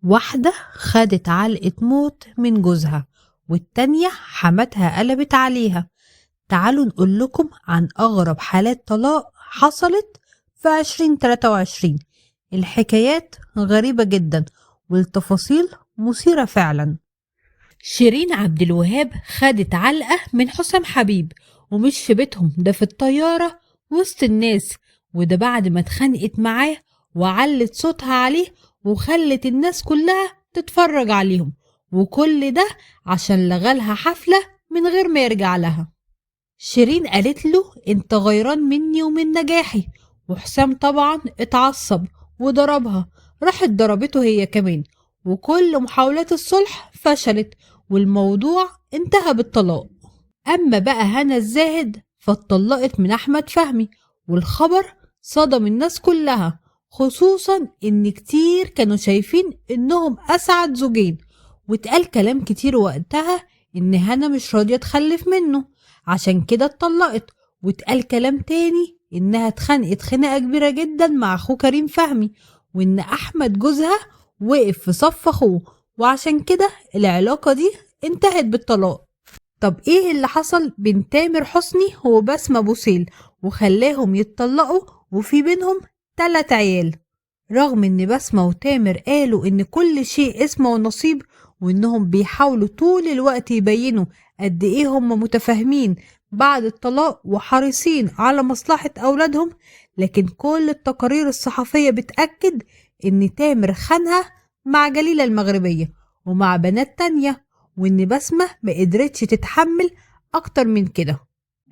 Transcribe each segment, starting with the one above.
واحدة خدت علقة موت من جوزها، والتانية حماتها قلبت عليها. تعالوا نقول لكم عن أغرب حالات طلاق حصلت في 2023. الحكايات غريبة جدا والتفاصيل مثيرة فعلا. شيرين عبد الوهاب خدت علقة من حسام حبيب، ومش في بيتهم، ده في الطيارة وسط الناس، وده بعد ما اتخانقت معاه وعلت صوتها عليه وخلت الناس كلها تتفرج عليهم، وكل ده عشان لغالها حفلة من غير ما يرجع لها. شيرين قالت له انت غيران مني ومن نجاحي، وحسام طبعا اتعصب وضربها، راحت ضربته هي كمان، وكل محاولات الصلح فشلت والموضوع انتهى بالطلاق. اما بقى هنا الزاهد فاتطلقت من احمد فهمي، والخبر صدم الناس كلها، خصوصا ان كتير كانوا شايفين انهم اسعد زوجين، واتقال كلام كتير وقتها ان هنا مش راضية تخلف منه عشان كده اتطلقت، واتقال كلام تاني انها اتخانقت خناقة كبيرة جدا مع اخوه كريم فهمي، وان احمد جوزها وقف في صف اخوه، وعشان كده العلاقة دي انتهت بالطلاق. طب ايه اللي حصل بين تامر حسني وبسمة بوسيل وخلاهم يتطلقوا وفي بينهم 3 عيال؟ رغم ان بسمة وتامر قالوا ان كل شيء اسمه ونصيب، وانهم بيحاولوا طول الوقت يبينوا قد ايه هم متفاهمين بعد الطلاق وحريصين على مصلحة اولادهم، لكن كل التقارير الصحفية بتأكد ان تامر خانها مع جليلة المغربية ومع بنات تانية، وإن بسمة ما قدرتش تتحمل أكتر من كده.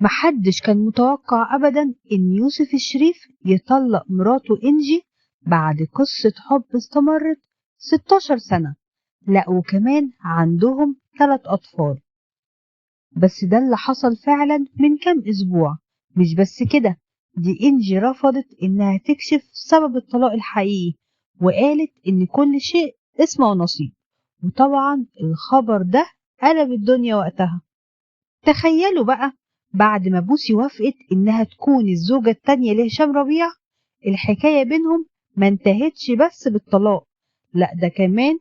محدش كان متوقع أبدا إن يوسف الشريف يطلق مراته إنجي بعد قصة حب استمرت 16 سنة، لا وكمان عندهم 3 أطفال. بس ده اللي حصل فعلا من كام أسبوع. مش بس كده، دي إنجي رفضت إنها تكشف سبب الطلاق الحقيقي، وقالت إن كل شيء اسمه ونصيب، وطبعا الخبر ده قلب الدنيا وقتها. تخيلوا بقى، بعد ما بوسي وافقت إنها تكون الزوجة التانية لهشام ربيع، الحكاية بينهم ما انتهتش بس بالطلاق، لا ده كمان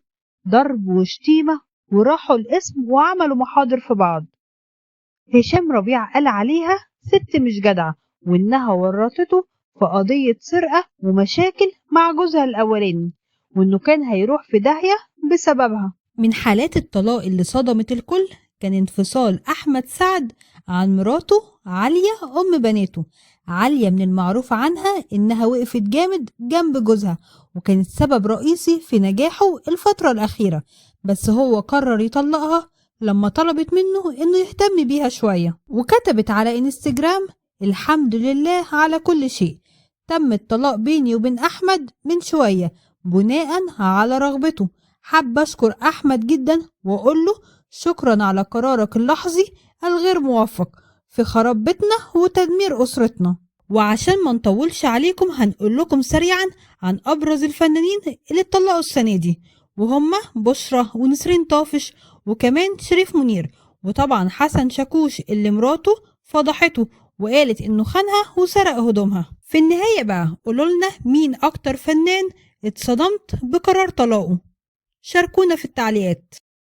ضرب وشتيمة، وراحوا القسم وعملوا محاضر في بعض. هشام ربيع قال عليها ست مش جدعة، وإنها ورطته في قضية سرقة ومشاكل مع جوزها الأولاني، وإنه كان هيروح في داهية بسببها. من حالات الطلاق اللي صدمت الكل كان انفصال أحمد سعد عن مراته عليا أم بناته. عليا من المعروف عنها إنها وقفت جامد جنب جوزها، وكانت سبب رئيسي في نجاحه الفترة الأخيرة، بس هو قرر يطلقها لما طلبت منه إنه يهتم بيها شوية، وكتبت على إنستجرام الحمد لله على كل شيء، تم الطلاق بيني وبين أحمد من شوية بناء على رغبته. حاب أشكر أحمد جدا وأقول له شكرا على قرارك اللحظي الغير موفق في خراب بيتنا وتدمير أسرتنا. وعشان ما نطولش عليكم هنقول لكم سريعا عن أبرز الفنانين اللي اتطلقوا السنة دي، وهم بشرى ونسرين طافش وكمان شريف منير، وطبعا حسن شاكوش اللي مراته فضحته وقالت انه خانها وسرق هدومها. في النهاية بقى قولولنا مين اكتر فنان اتصدمت بقرار طلاقه، شاركونا في التعليقات.